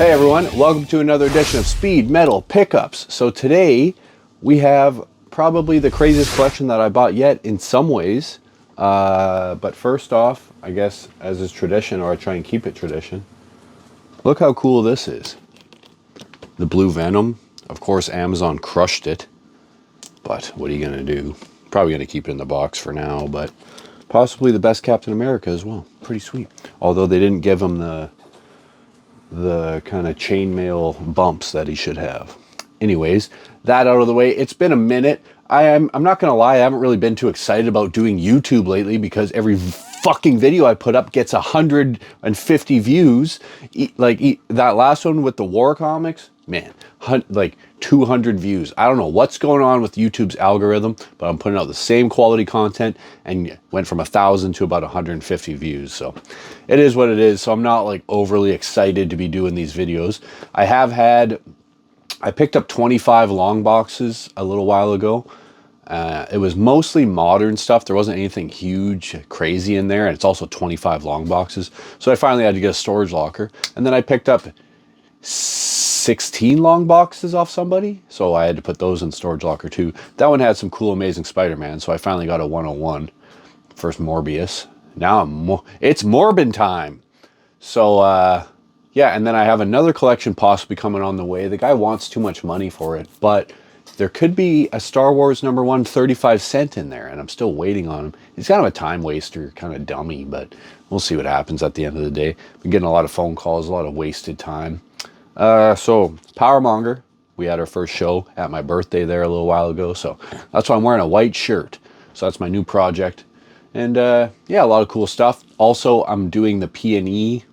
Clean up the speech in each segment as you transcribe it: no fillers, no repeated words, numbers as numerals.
Hey everyone, welcome to another edition of Speed Metal Pickups. So today we have probably the craziest collection that I bought yet in some ways. But first off, I guess as is tradition, or I try and keep it tradition, look how cool this is. The Blue Venom. Of course Amazon crushed it, but what are you going to do? Probably going to keep it in the box for now, but possibly the best Captain America as well. Pretty sweet. Although they didn't give him the kind of chainmail bumps that he should have. Anyways, that out of the way, it's been a minute. I'm not gonna lie, I haven't really been too excited about doing YouTube lately because every fucking video I put up gets 150 views. That last one with the war comics, man, like 200 views. I don't know what's going on with YouTube's algorithm, but I'm putting out the same quality content and went from 1,000 to about 150 views. So it is what it is. So I'm not like overly excited to be doing these videos. I picked up 25 long boxes a little while ago. It was mostly modern stuff. There wasn't anything huge, crazy in there. And it's also 25 long boxes. So I finally had to get a storage locker. And then I picked up 16 long boxes off somebody, so I had to put those in storage locker too. That one had some cool Amazing Spider-Man, so I finally got a 101. First Morbius. Now it's Morbin time. So yeah, and then I have another collection possibly coming on the way. The guy wants too much money for it, but there could be a Star Wars #1 35 cent in there, and I'm still waiting on him. He's kind of a time waster, kind of dummy, but we'll see what happens at the end of the day. Been getting a lot of phone calls, a lot of wasted time. So Powermonger, we had our first show at my birthday there a little while ago, so that's why I'm wearing a white shirt. So that's my new project, and yeah, a lot of cool stuff. Also, I'm doing the P&E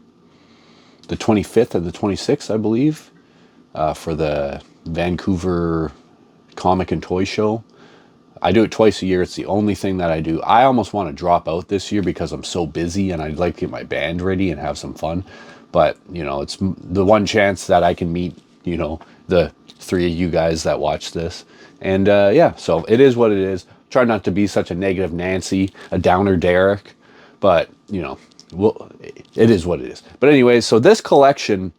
the 25th and the 26th, I believe, for the Vancouver Comic and Toy Show. I do it twice a year. It's the only thing that I do. I almost want to drop out this year because I'm so busy and I'd like to get my band ready and have some fun. But, you know, it's the one chance that I can meet, you know, the three of you guys that watch this. And yeah, so it is what it is. Try not to be such a negative Nancy, a downer Derek. But, you know, it is what it is. But anyways, so this collection,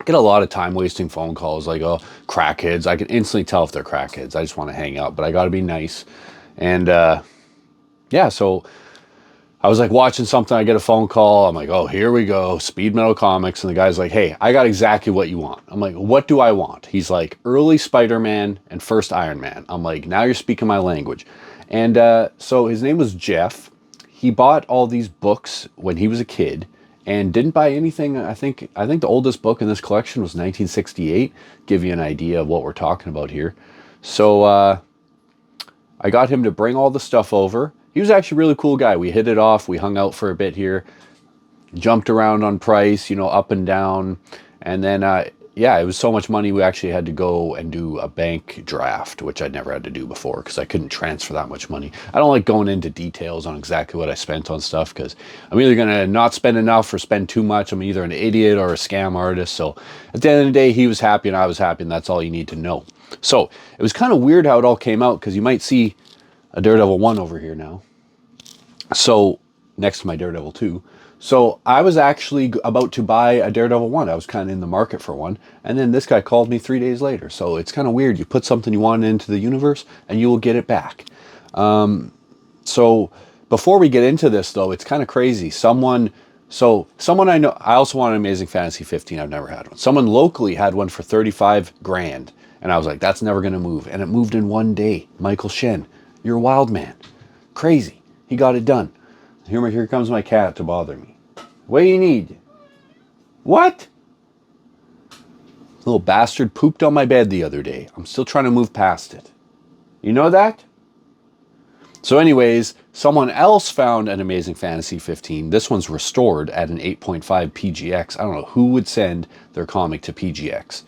I get a lot of time-wasting phone calls like, oh, crackheads. I can instantly tell if they're crackheads. I just want to hang out, but I got to be nice. And yeah, so I was like watching something, I get a phone call. I'm like, oh, here we go, Speed Metal Comics. And the guy's like, hey, I got exactly what you want. I'm like, what do I want? He's like, early Spider-Man and first Iron Man. I'm like, now you're speaking my language. And so his name was Jeff. He bought all these books when he was a kid and didn't buy anything. I think the oldest book in this collection was 1968. Give you an idea of what we're talking about here. So I got him to bring all the stuff over. He was actually a really cool guy. We hit it off. We hung out for a bit here, jumped around on price, you know, up and down. And then, yeah, it was so much money we actually had to go and do a bank draft, which I'd never had to do before because I couldn't transfer that much money. I don't like going into details on exactly what I spent on stuff because I'm either going to not spend enough or spend too much. I'm either an idiot or a scam artist. So at the end of the day, he was happy and I was happy, and that's all you need to know. So it was kind of weird how it all came out because you might see a Daredevil 1 over here now. So next to my Daredevil 2. So I was actually about to buy a Daredevil 1. I was kind of in the market for one. And then this guy called me 3 days later. So it's kind of weird. You put something you want into the universe and you will get it back. So before we get into this though, it's kind of crazy. Someone I know, I also want an Amazing Fantasy 15. I've never had one. Someone locally had one for 35 grand. And I was like, that's never going to move. And it moved in one day. Michael Shen, you're a wild man. Crazy. He got it done. Here comes my cat to bother me. What do you need? What? Little bastard pooped on my bed the other day. I'm still trying to move past it. You know that? So anyways, someone else found an Amazing Fantasy 15. This one's restored at an 8.5 PGX. I don't know who would send their comic to PGX.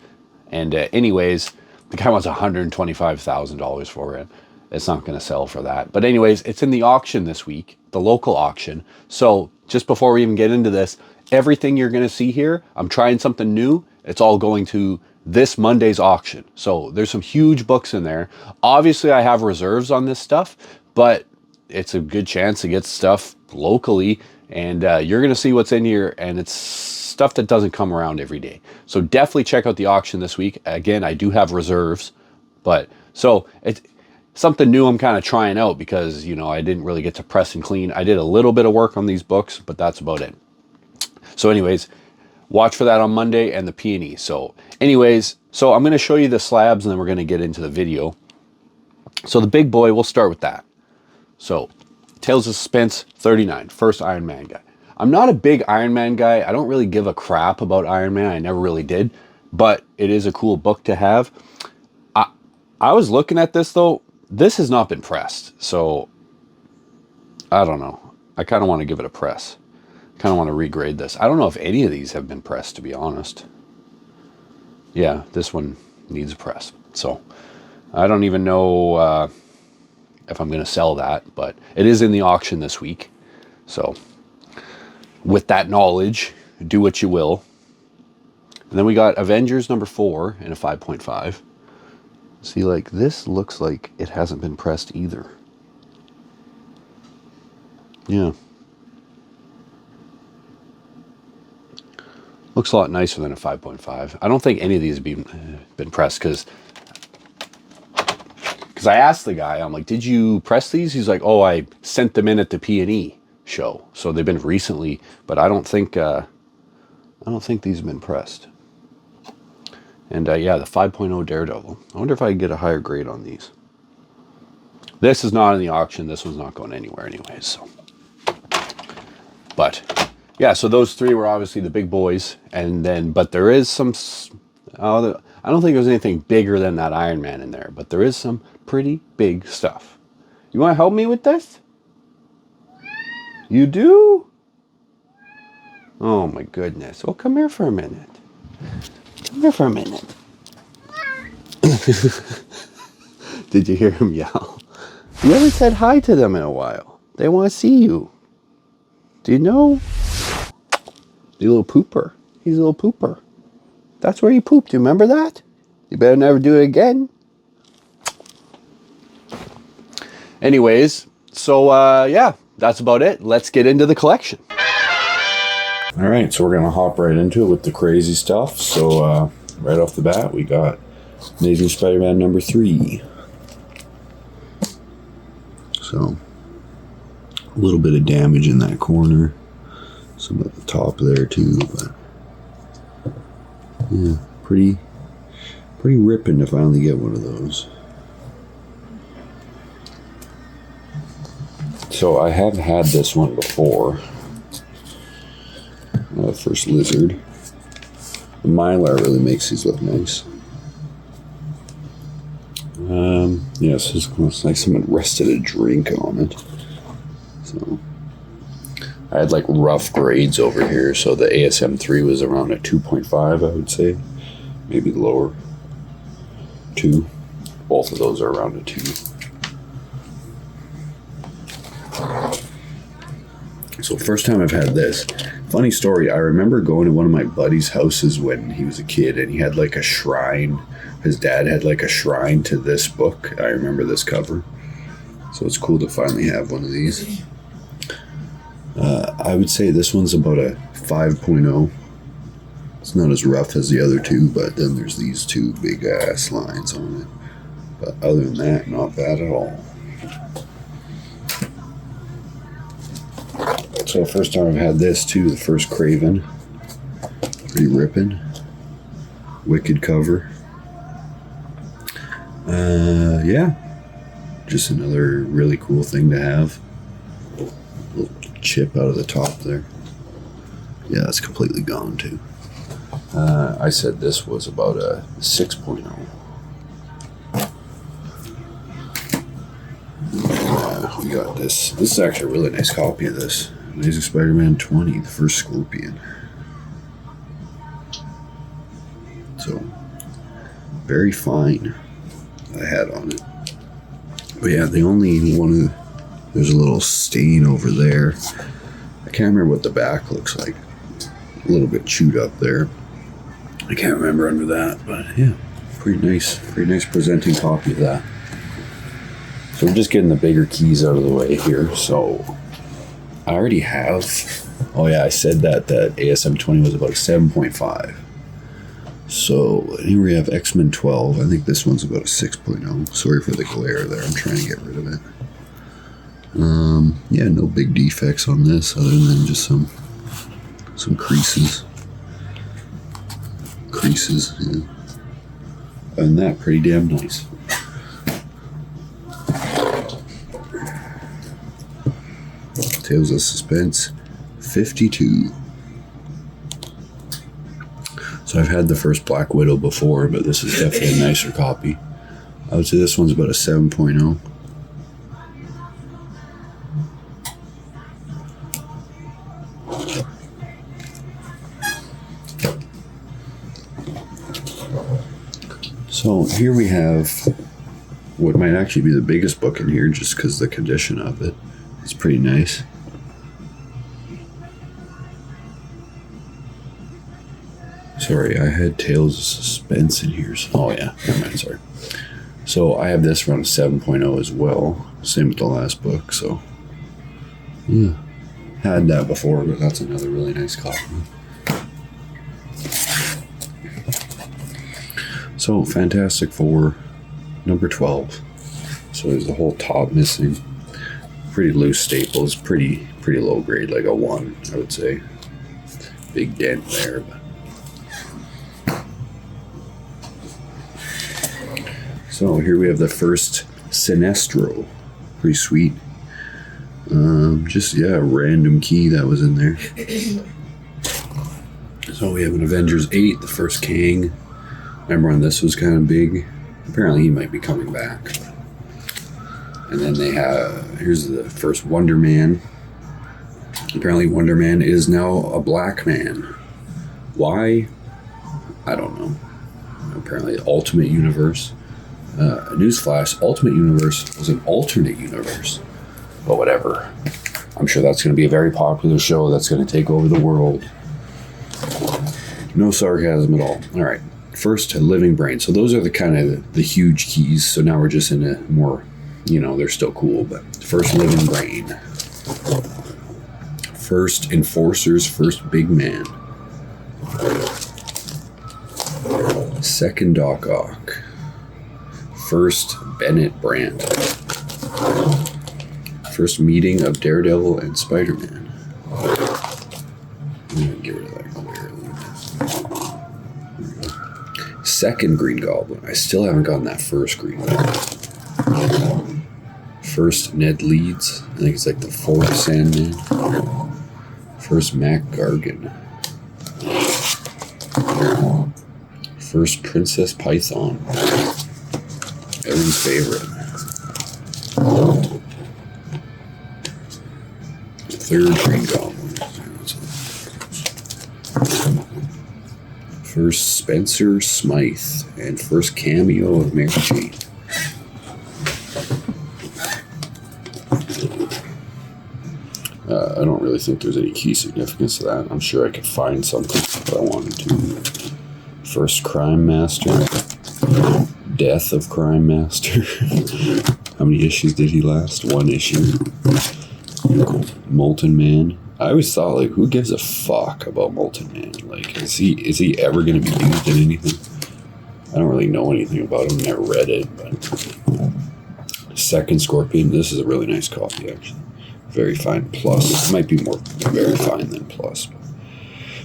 And anyways, the guy wants $125,000 for it. It's not going to sell for that. But anyways, it's in the auction this week, the local auction. So just before we even get into this, everything you're going to see here, I'm trying something new. It's all going to this Monday's auction. So there's some huge books in there. Obviously, I have reserves on this stuff, but it's a good chance to get stuff locally And you're going to see what's in here, and it's stuff that doesn't come around every day. So definitely check out the auction this week. Again, I do have reserves, but so it's something new I'm kind of trying out because, you know, I didn't really get to press and clean. I did a little bit of work on these books, but that's about it. So anyways, watch for that on Monday and the Peony. So anyways, so I'm going to show you the slabs and then we're going to get into the video. So the big boy, we'll start with that. So Tales of Suspense 39, first Iron Man guy. I'm not a big Iron Man guy. I don't really give a crap about Iron Man. I never really did, but it is a cool book to have. I was looking at this though. This has not been pressed. So I don't know. I kind of want to give it a press. Kind of want to regrade this. I don't know if any of these have been pressed, to be honest. Yeah, this one needs a press. So I don't even know if I'm going to sell that, but it is in the auction this week. So with that knowledge, do what you will. And then we got Avengers number 4 in a 5.5. See, like, this looks like it hasn't been pressed either. Yeah. Looks a lot nicer than a 5.5. I don't think any of these have been pressed because I asked the guy, I'm like, did you press these? He's like, oh, I sent them in at the P&E show. So they've been recently, but I don't think these have been pressed. And yeah, the 5.0 Daredevil. I wonder if I can get a higher grade on these. This is not in the auction. This one's not going anywhere anyways. So, but yeah, so those three were obviously the big boys. And then, but there is some, I don't think there's anything bigger than that Iron Man in there, but there is some pretty big stuff. You want to help me with this? You do? Oh my goodness. Well, come here for a minute. Come here for a minute. Did you hear him yell? You haven't said hi to them in a while. They want to see you. Do you know? You little pooper. He's a little pooper. That's where you pooped. You remember that? You better never do it again. Anyways, so yeah, that's about it. Let's get into the collection. All right, so we're going to hop right into it with the crazy stuff. So right off the bat, we got Amazing Spider-Man number 3. So a little bit of damage in that corner. Some at the top there too, but yeah, pretty ripping to finally get one of those. So I have had this one before. First Lizard. The Mylar really makes these look nice. Yes, it looks like someone rested a drink on it. So I had like rough grades over here, so the ASM3 was around a 2.5, I would say. Maybe lower. 2. Both of those are around a 2. So first time I've had this. Funny story, I remember going to one of my buddy's houses when he was a kid and he had like a shrine. His dad had like a shrine to this book. I remember this cover. So it's cool to finally have one of these. I would say this one's about a 5.0. It's not as rough as the other two, but then there's these two big ass lines on it. But other than that, not bad at all. So first time I've had this too, the first Craven. Pretty ripping. Wicked cover. Yeah. Just another really cool thing to have. Little chip out of the top there. Yeah, it's completely gone too. I said this was about a 6.0. We got this. This is actually a really nice copy of this. Amazing Spider-Man 20, the first Scorpion. So, very fine I had on it. But yeah, the only one, there's a little stain over there. I can't remember what the back looks like. A little bit chewed up there. I can't remember under that, but yeah, pretty nice presenting copy of that. So we're just getting the bigger keys out of the way here. So I already have. Oh yeah, I said that ASM 20 was about a 7.5. So here we have X-Men 12. I think this one's about a 6.0. Sorry for the glare there. I'm trying to get rid of it. Yeah, no big defects on this other than just some creases. Yeah. Other than that, pretty damn nice. Tales of Suspense 52. So I've had the first Black Widow before, but this is definitely a nicer copy. I would say this one's about a 7.0. So here we have what might actually be the biggest book in here just because the condition of it. It's pretty nice. Sorry, I had Tales of Suspense in here. Oh yeah, never mind, sorry. So I have this around a 7.0 as well. Same with the last book, so yeah. Had that before, but that's another really nice copy. So, Fantastic Four, number 12. So there's the whole top missing. Pretty loose staples, pretty low grade, like a 1, I would say. Big dent there, but. So here we have the first Sinestro. Pretty sweet. Just, yeah, a random key that was in there. So we have an Avengers 8, the first Kang. Remember when this was kind of big? Apparently he might be coming back. And then they have, here's the first Wonder Man. Apparently Wonder Man is now a black man. Why? I don't know. Apparently Ultimate Universe. Newsflash, Ultimate Universe was an alternate universe. But whatever. I'm sure that's going to be a very popular show that's going to take over the world. No sarcasm at all. All right. First, Living Brain. So those are the kind of the huge keys. So now we're just in a more, they're still cool. But first, Living Brain. First, Enforcers. First, Big Man. Second, Doc Ock. First, Bennett Brand. First meeting of Daredevil and Spider-Man. I'm gonna get rid of that glare a little bit. Second Green Goblin. I still haven't gotten that first Green Goblin. First Ned Leeds. I think it's like the fourth Sandman. First Mac Gargan. First Princess Python. Everyone's favorite. Third Green Goblin. First Spencer Smythe. And first cameo of Mary Jane. I don't really think there's any key significance to that. I'm sure I could find something if I wanted to. First Crime Master. Death of Crime Master. How many issues did he last? 1 issue. Molten Man. I always thought, like, who gives a fuck about Molten Man? Like, is he ever going to be used in anything? I don't really know anything about him. Never read it, but Second Scorpion. This is a really nice copy, actually. Very fine plus. It might be more very fine than plus.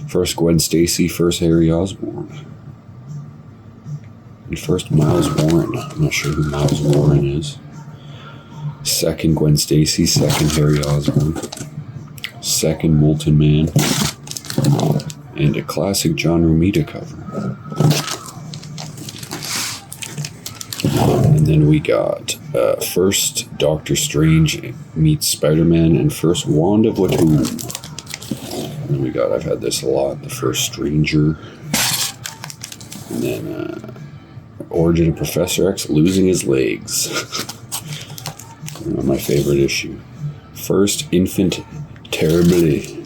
First Gwen Stacy. First Harry Osborn. And first Miles Warren. I'm not sure who Miles Warren is. Second Gwen Stacy. Second Harry Osborn. Second Molten Man. And a classic John Romita cover. And then we got first Doctor Strange meets Spider-Man and first Wand of Watoomb. And then we got, I've had this a lot, the first Stranger. And then Origin of Professor X losing his legs. My favorite issue. First Infant Terribly.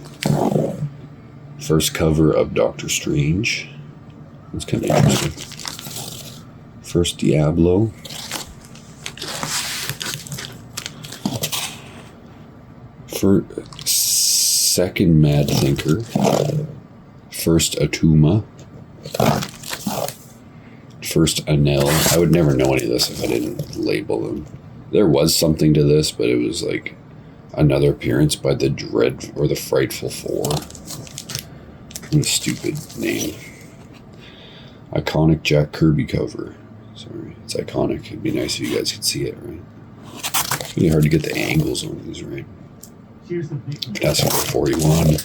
First cover of Doctor Strange. That's kind of interesting. First Diablo. For second Mad Thinker, first Atuma, first Anel. I would never know any of this if I didn't label them. There was something to this, but it was like another appearance by the Dread or the Frightful Four. What a stupid name. Iconic Jack Kirby cover. Sorry, it's iconic. It'd be nice if you guys could see it, right? It's really hard to get the angles on these, right? That's number 41,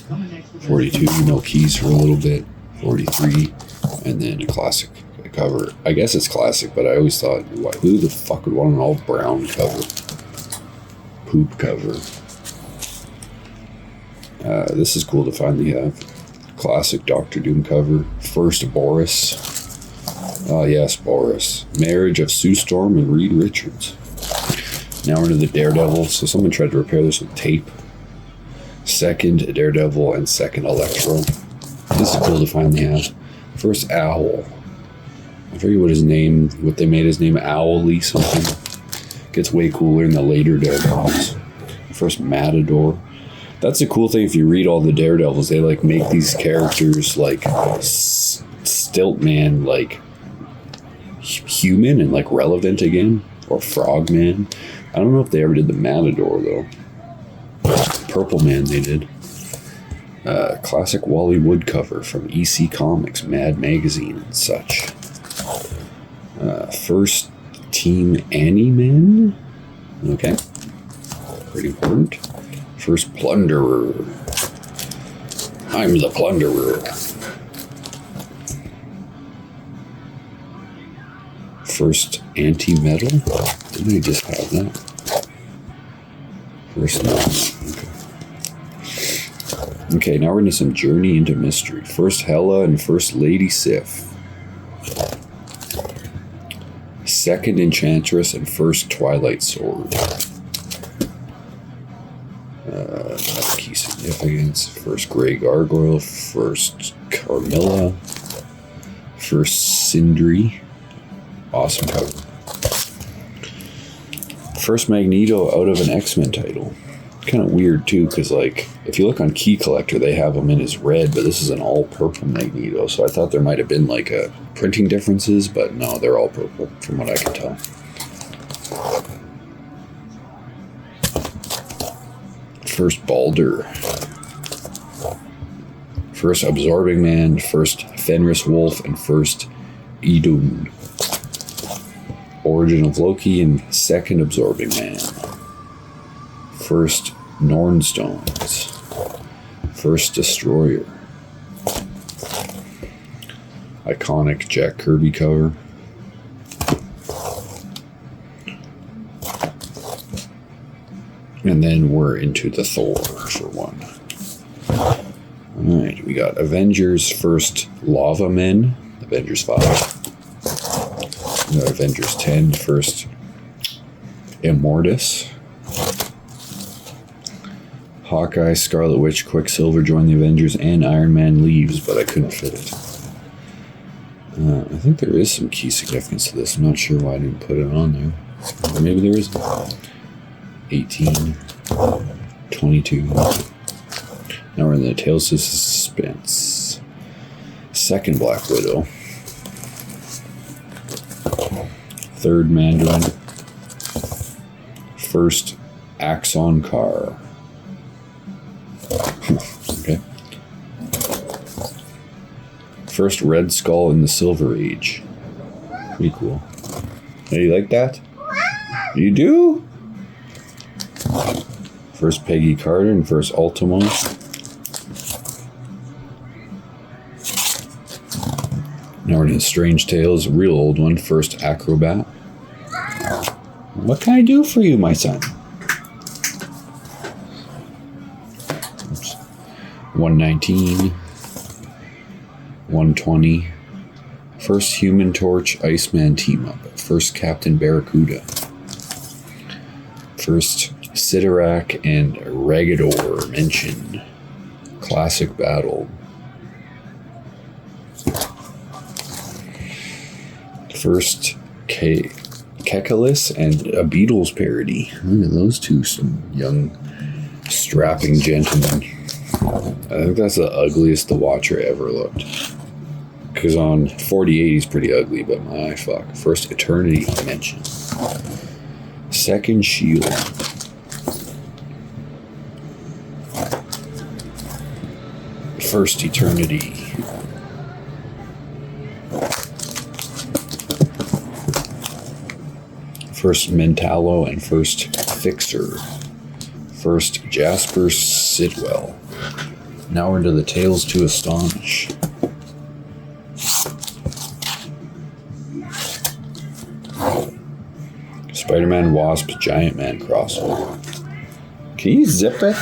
42, no keys for a little bit, 43, and then a classic cover. I guess it's classic, but I always thought, who the fuck would want an all brown cover? Poop cover. This is cool to finally have. Classic Doctor Doom cover. First Boris. Oh yes, Boris. Marriage of Sue Storm and Reed Richards. Now we're into the Daredevil. So someone tried to repair this with tape. Second Daredevil and second Electro. This is cool to finally have. First Owl. I forget what they made his name, Owly something. Gets way cooler in the later Daredevils. First Matador. That's the cool thing if you read all the Daredevils, they like make these characters like Stiltman, like human and like relevant again, or Frogman. I don't know if they ever did the Matador though. Purple Man they did. Classic Wally Wood cover from EC Comics, Mad Magazine and such. First Team Animan. Okay. Pretty important. First Plunderer. I'm the Plunderer. First Anti-Metal. Didn't I just have that? First no. Okay, now we're into some Journey into Mystery. First Hela and First Lady Sif. Second Enchantress and First Twilight Sword. Key significance. First Grey Gargoyle. First Carmilla. First Sindri. Awesome cover. First Magneto out of an X-Men title. Kind of weird too, because like if you look on Key Collector, they have him in his red, but this is an all purple Magneto. So I thought there might have been like a printing differences, but no, they're all purple from what I can tell. First Balder. First Absorbing Man, first Fenris Wolf, and first Idun. Origin of Loki and second Absorbing Man. First Nornstones. First Destroyer. Iconic Jack Kirby cover. And then we're into the Thor for one. Alright, we got Avengers first Lava Men, Avengers 5. We got Avengers 10 first Immortus. Hawkeye, Scarlet Witch, Quicksilver join the Avengers, and Iron Man leaves, but I couldn't fit it. I think there is some key significance to this. I'm not sure why I didn't put it on there. Or maybe there isn't. 18, 22. Now we're in the Tales of Suspense. Second Black Widow. Third Mandarin. First Axon Car. Okay. First Red Skull in the Silver Age. Pretty cool. Hey, you like that? You do? First Peggy Carter and first Ultimo. Now we're in Strange Tales, a real old one. First Acrobat. What can I do for you, my son? Oops. 119. 120. First Human Torch Iceman team up. First Captain Barracuda. First Sidorak and Regador mention. Classic battle. First Kekalis and a Beatles parody. Look at those two, some young strapping gentlemen. I think that's the ugliest the Watcher ever looked. Because on 48 he's pretty ugly, but my fuck. First Eternity Dimension. Second Shield. First Eternity. First Mentalo and first Fixer. First Jasper Sidwell. Now we're into the Tales to Astonish. Spider-Man Wasp Giant Man crossover. Can you zip it?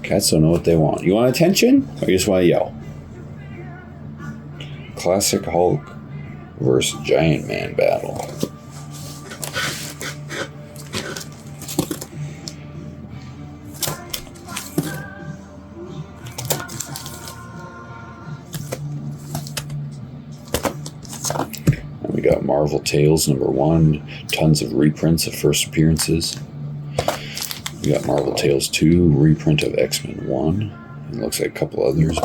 Cats don't know what they want. You want attention? Or you just want to yell? Classic Hulk versus Giant Man battle. We got Marvel Tales #1, tons of reprints of first appearances. We got Marvel Tales 2, reprint of X-Men 1. It looks like a couple others.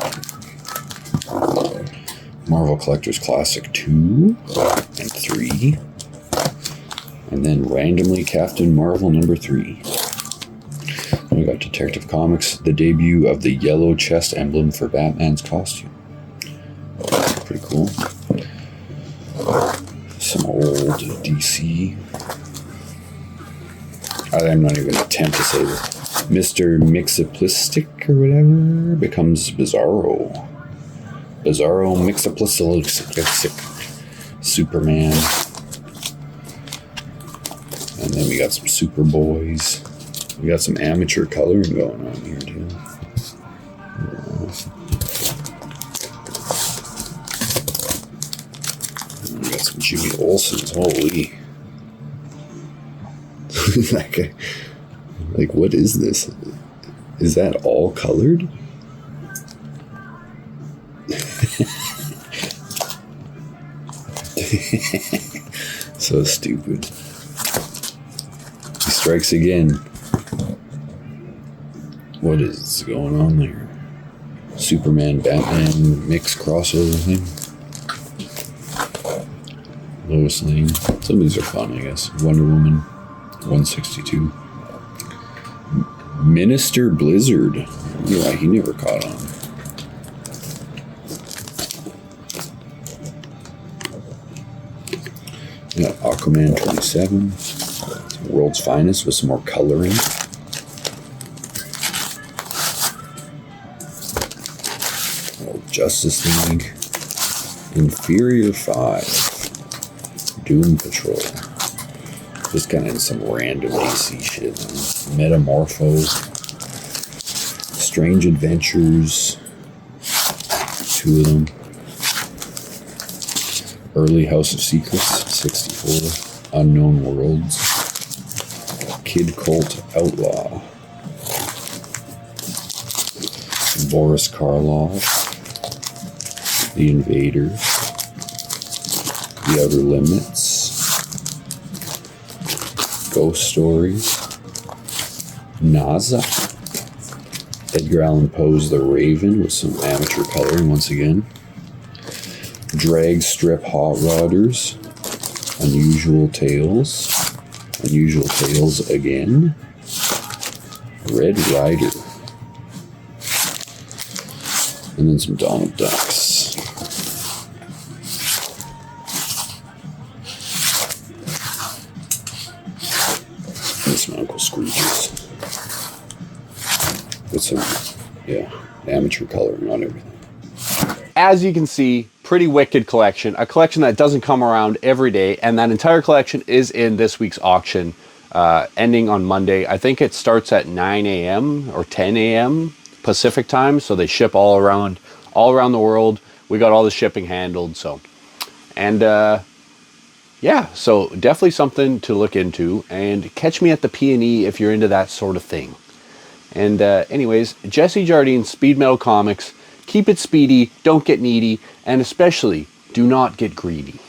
Marvel Collector's Classic 2 and 3. And then randomly Captain Marvel #3. We got Detective Comics, the debut of the yellow chest emblem for Batman's costume. Pretty cool. Some old DC. I'm not even attempt to say this. Mr. Mixoplistic or whatever becomes Bizarro. Bizarro Mixoplistic. Superman. And then we got some Superboys. We got some amateur coloring going on here too. We got some Jimmy Olsen's. Holy. Like, what is this? Is that all colored? So stupid. He strikes again. What is going on there? Superman, Batman mix crossover thing. Lois Lane. Some of these are fun, I guess. Wonder Woman 162. Minister Blizzard. Yeah, he never caught on. Yeah, Aquaman 27. World's Finest with some more coloring. Justice League. Inferior 5. Doom Patrol. Just kind of some random AC shit. Metamorpho. Strange Adventures. 2 of them. Early House of Secrets. 64. Unknown Worlds. Kid Colt Outlaw. Boris Karloff. The Invaders. The Outer Limits. Ghost Stories. NASA. Edgar Allan Poe's The Raven with some amateur coloring once again. Drag Strip Hot Rodders. Unusual Tales. Unusual Tales again. Red Rider. And then some Donald Ducks. And some Uncle Scrooges. With some, amateur coloring on everything. As you can see, pretty wicked collection. A collection that doesn't come around every day. And that entire collection is in this week's auction, ending on Monday. I think it starts at 9 a.m. or 10 a.m. Pacific time. So they ship all around the world. We got all the shipping handled. So, and so definitely something to look into. And catch me at the P&E if you're into that sort of thing. And anyways, Jesse Jardine, Speed Metal Comics. Keep it speedy, don't get needy, and especially do not get greedy.